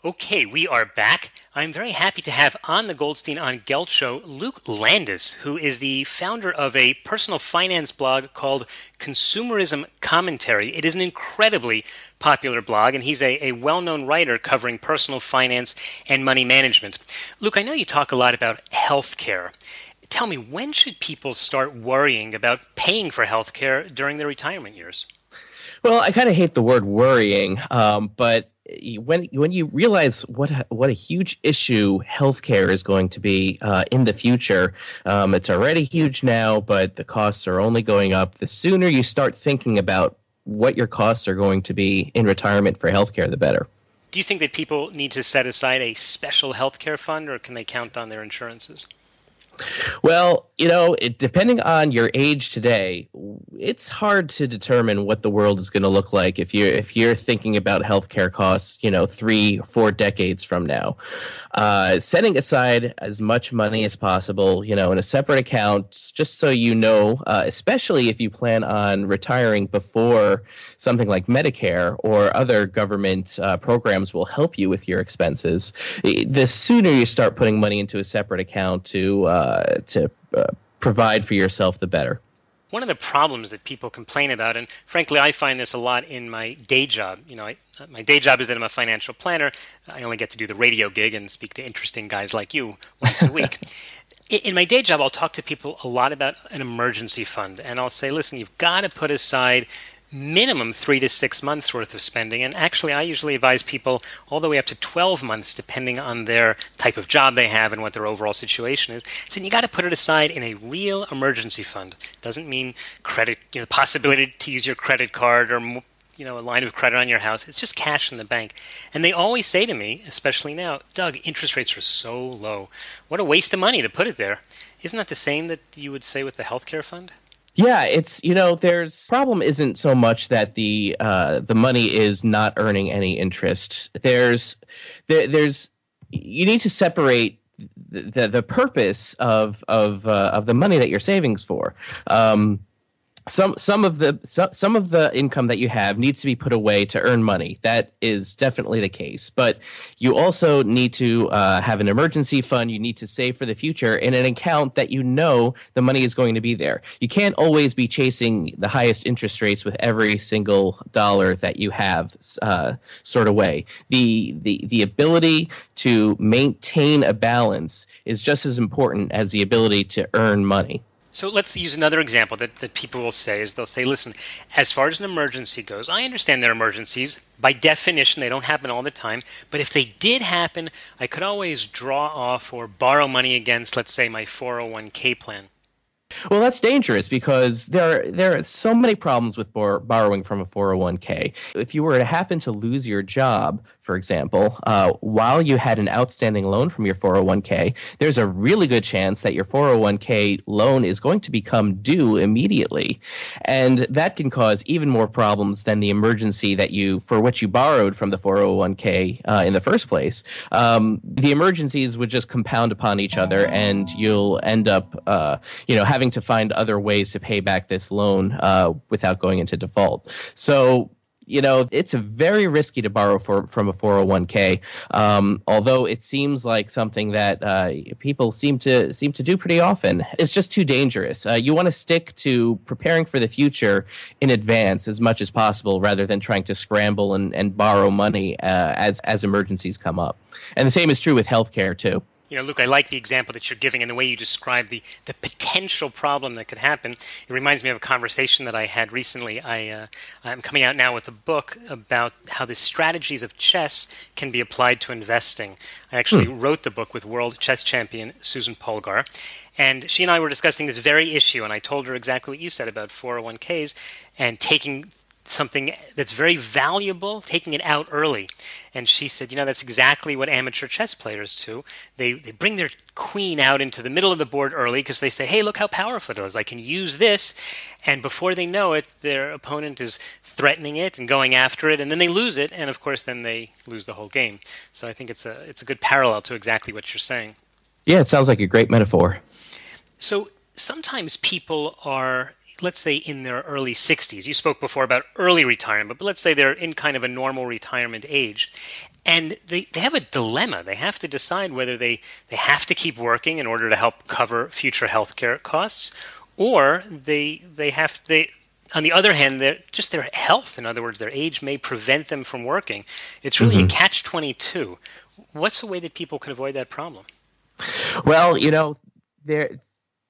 Okay, we are back. I'm very happy to have on the Goldstein on Gelt show Luke Landis, who is the founder of a personal finance blog called Consumerism Commentary. It is an incredibly popular blog, and he's a well-known writer covering personal finance and money management. Luke, I know you talk a lot about healthcare. Tell me, when should people start worrying about paying for healthcare during their retirement years? Well, I kind of hate the word worrying, but when you realize what a huge issue healthcare is going to be in the future, it's already huge now, but the costs are only going up. The sooner you start thinking about what your costs are going to be in retirement for healthcare, the better. Do you think that people need to set aside a special healthcare fund, or can they count on their insurances? Well, depending on your age today, it's hard to determine what the world is going to look like if you're thinking about healthcare costs, 3 or 4 decades from now. Setting aside as much money as possible, in a separate account, just so especially if you plan on retiring before something like Medicare or other government programs will help you with your expenses. The sooner you start putting money into a separate account to provide for yourself, the better. One of the problems that people complain about, and frankly, I find this a lot in my day job. My day job is that I'm a financial planner. I only get to do the radio gig and speak to interesting guys like you once a week. In my day job, I'll talk to people a lot about an emergency fund, and I'll say, listen, you've got to put aside minimum 3 to 6 months worth of spending. And actually, I usually advise people all the way up to 12 months, depending on their type of job they have and what their overall situation is. So you got to put it aside in a real emergency fund. Doesn't mean credit, the possibility to use your credit card or a line of credit on your house. It's just cash in the bank. And they always say to me, especially now, Doug, interest rates are so low. What a waste of money to put it there. Isn't that the same that you would say with the healthcare fund? Yeah, it's there's problem isn't so much that the money is not earning any interest. There's you need to separate the purpose of the money that you're savings for. Some of the income that you have needs to be put away to earn money. That is definitely the case. But you also need to have an emergency fund. You need to save for the future in an account that the money is going to be there. You can't always be chasing the highest interest rates with every single dollar that you have sort of way. The ability to maintain a balance is just as important as the ability to earn money. So let's use another example that people will say is they'll say, listen, as far as an emergency goes, I understand they're emergencies. By definition, they don't happen all the time. But if they did happen, I could always draw off or borrow money against, let's say, my 401k plan. Well, that's dangerous because there are so many problems with borrowing from a 401k. If you were to happen to lose your job, for example, while you had an outstanding loan from your 401k, there's a really good chance that your 401k loan is going to become due immediately. And that can cause even more problems than the emergency for which you borrowed from the 401k in the first place. The emergencies would just compound upon each other, and you'll end up having to find other ways to pay back this loan without going into default. So, it's very risky to borrow from a 401k, although it seems like something that people seem to do pretty often. It's just too dangerous. You want to stick to preparing for the future in advance as much as possible rather than trying to scramble and borrow money as emergencies come up. And the same is true with healthcare, too. Luke, I like the example that you're giving and the way you describe the potential problem that could happen. It reminds me of a conversation that I had recently. I'm coming out now with a book about how the strategies of chess can be applied to investing. I actually wrote the book with world chess champion Susan Polgar. And she and I were discussing this very issue, and I told her exactly what you said about 401ks and taking something that's very valuable, taking it out early. And she said, that's exactly what amateur chess players do. They bring their queen out into the middle of the board early because they say, hey, look how powerful it is. I can use this. And before they know it, their opponent is threatening it and going after it, and then they lose it. And of course, then they lose the whole game. So I think it's a good parallel to exactly what you're saying. Yeah, it sounds like a great metaphor. So sometimes people are, let's say, in their early 60s. You spoke before about early retirement, but let's say they're in kind of a normal retirement age. And they have a dilemma. They have to decide whether they have to keep working in order to help cover future healthcare costs, or they have they on the other hand, just their health, in other words, their age may prevent them from working. It's really a catch-22. What's the way that people can avoid that problem? Well, there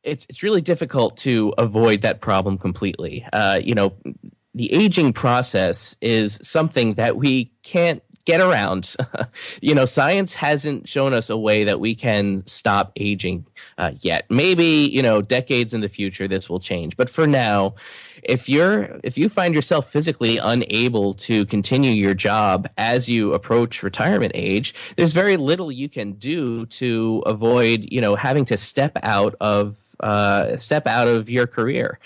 it's really difficult to avoid that problem completely. The aging process is something that we can't get around. Science hasn't shown us a way that we can stop aging yet. Maybe, decades in the future this will change. But for now, if you find yourself physically unable to continue your job as you approach retirement age, there's very little you can do to avoid, having to step out of your career.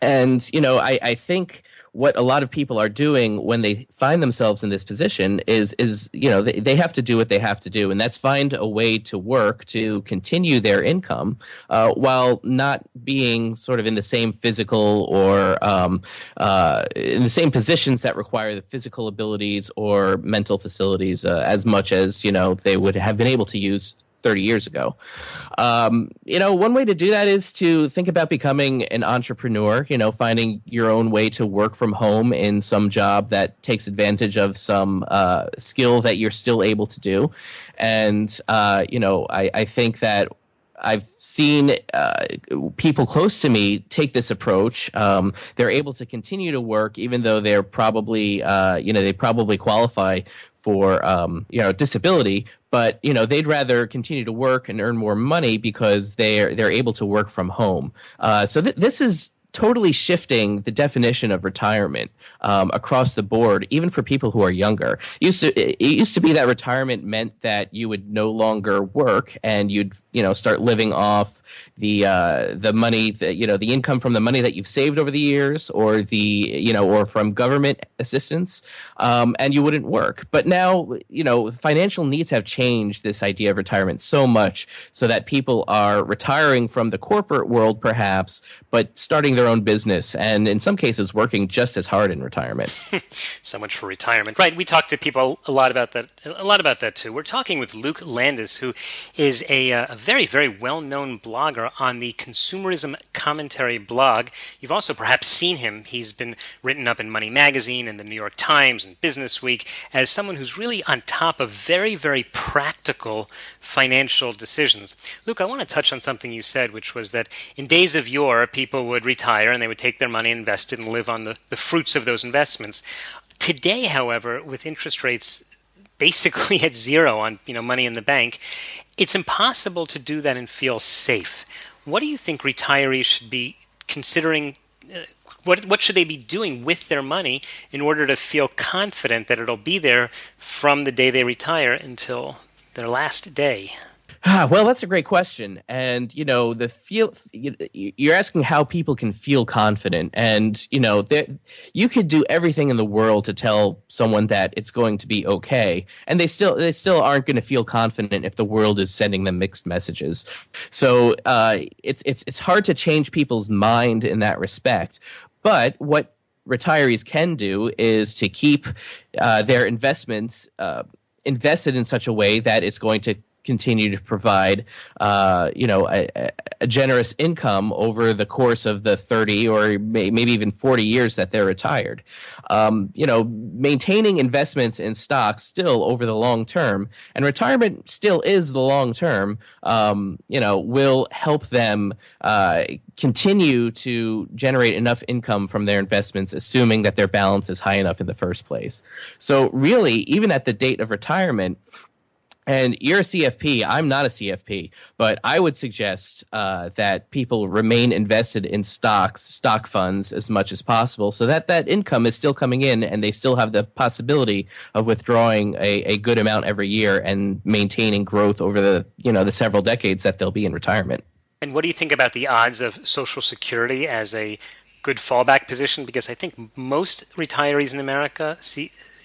I think what a lot of people are doing when they find themselves in this position is they have to do what they have to do, and that's find a way to work to continue their income while not being sort of in the same physical or in the same positions that require the physical abilities or mental facilities as much as they would have been able to use 30 years ago. One way to do that is to think about becoming an entrepreneur, finding your own way to work from home in some job that takes advantage of some skill that you're still able to do. And, I think that I've seen people close to me take this approach. They're able to continue to work even though they're probably, they probably qualify for, disability, but, they'd rather continue to work and earn more money because they're able to work from home. So this is totally shifting the definition of retirement across the board, even for people who are younger. It used to be that retirement meant that you would no longer work and you'd start living off the money that the income from the money that you've saved over the years, or or from government assistance, and you wouldn't work. But now financial needs have changed this idea of retirement so much so that people are retiring from the corporate world perhaps, but starting their own business, and in some cases working just as hard in retirement. So much for retirement. Right. We talk to people a lot about that too. We're talking with Luke Landis, who is a very, very well-known blogger on the Consumerism Commentary blog. You've also perhaps seen him. He's been written up in Money Magazine and the New York Times and Business Week as someone who's really on top of very, very practical financial decisions. Luke, I want to touch on something you said, which was that in days of yore, people would retire and they would take their money, invest it, and live on the fruits of those investments. Today, however, with interest rates basically at zero on money in the bank, it's impossible to do that and feel safe. What do you think retirees should be considering? What should they be doing with their money in order to feel confident that it'll be there from the day they retire until their last day? Well, that's a great question. And, you're asking how people can feel confident. And, you could do everything in the world to tell someone that it's going to be okay. And they still aren't going to feel confident if the world is sending them mixed messages. So it's hard to change people's mind in that respect. But what retirees can do is to keep their investments invested in such a way that it's going to continue to provide, a generous income over the course of the 30 or maybe even 40 years that they're retired. Maintaining investments in stocks still over the long term, and retirement still is the long term, will help them continue to generate enough income from their investments, assuming that their balance is high enough in the first place. So really, even at the date of retirement, and you're a CFP, I'm not a CFP, but I would suggest that people remain invested in stock funds as much as possible so that that income is still coming in and they still have the possibility of withdrawing a good amount every year and maintaining growth over the several decades that they'll be in retirement. And what do you think about the odds of Social Security as a good fallback position? Because I think most retirees in America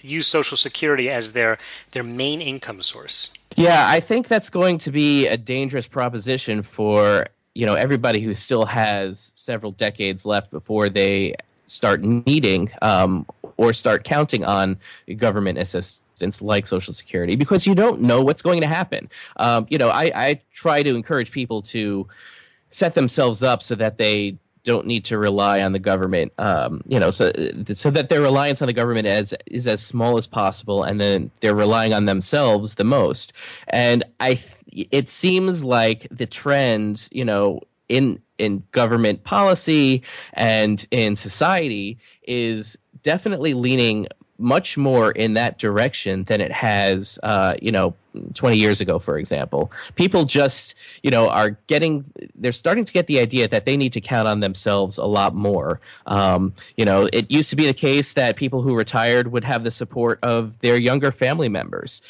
use Social Security as their main income source. Yeah, I think that's going to be a dangerous proposition for everybody who still has several decades left before they start needing or start counting on government assistance like Social Security, because you don't know what's going to happen. I try to encourage people to set themselves up so that they don't need to rely on the government, so that their reliance on the government is as small as possible, and then they're relying on themselves the most. And it seems like the trend, in government policy and in society is definitely leaning much more in that direction than it has, 20 years ago, for example. People just, they're starting to get the idea that they need to count on themselves a lot more. It used to be the case that people who retired would have the support of their younger family members.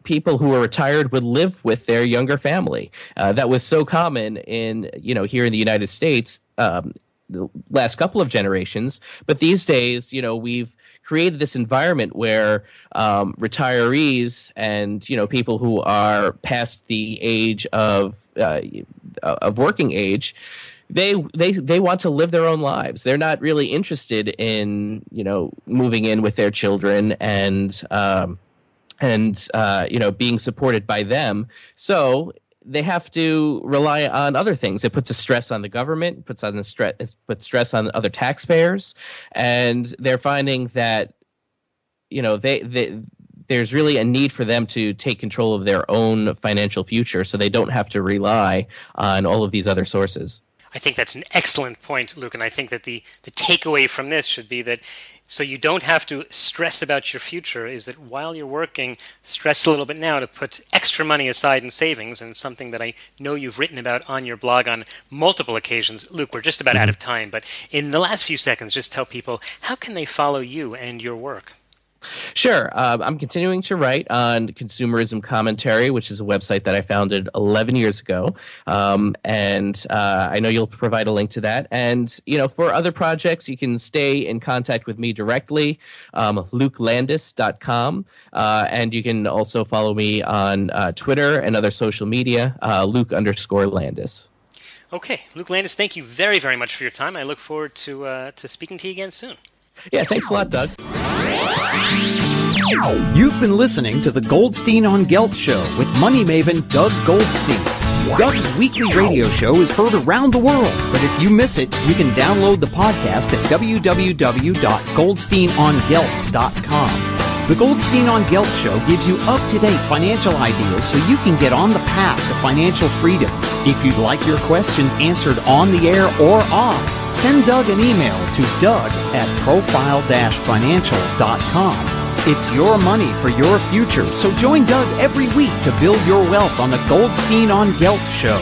People who were retired would live with their younger family. That was so common here in the United States the last couple of generations. But these days, we've created this environment where retirees and people who are past the age of working age, they want to live their own lives. They're not really interested in moving in with their children and being supported by them. So they have to rely on other things. It puts a stress on the government, puts stress on other taxpayers, and they're finding that there's really a need for them to take control of their own financial future, so they don't have to rely on all of these other sources. I think that's an excellent point, Luke, and I think that the takeaway from this should be that so you don't have to stress about your future, is that while you're working, stress a little bit now to put extra money aside in savings, and something that I know you've written about on your blog on multiple occasions. Luke, we're just about out of time, but in the last few seconds, just tell people, how can they follow you and your work? Sure. I'm continuing to write on Consumerism Commentary, which is a website that I founded 11 years ago. And I know you'll provide a link to that. And, for other projects, you can stay in contact with me directly, lukelandis.com. And you can also follow me on Twitter and other social media, Luke_Landis. Okay. Luke Landis, thank you very, very much for your time. I look forward to speaking to you again soon. Yeah, thanks a lot, Doug. You've been listening to the Goldstein on Gelt show with money maven Doug Goldstein. Doug's weekly radio show is heard around the world, but if you miss it, you can download the podcast at www.goldsteinongelt.com. The Goldstein on Gelt show gives you up-to-date financial ideas so you can get on the path to financial freedom. If you'd like your questions answered on the air or off, send Doug an email to doug@profile-financial.com. It's your money for your future, so join Doug every week to build your wealth on the Goldstein on Gelt show.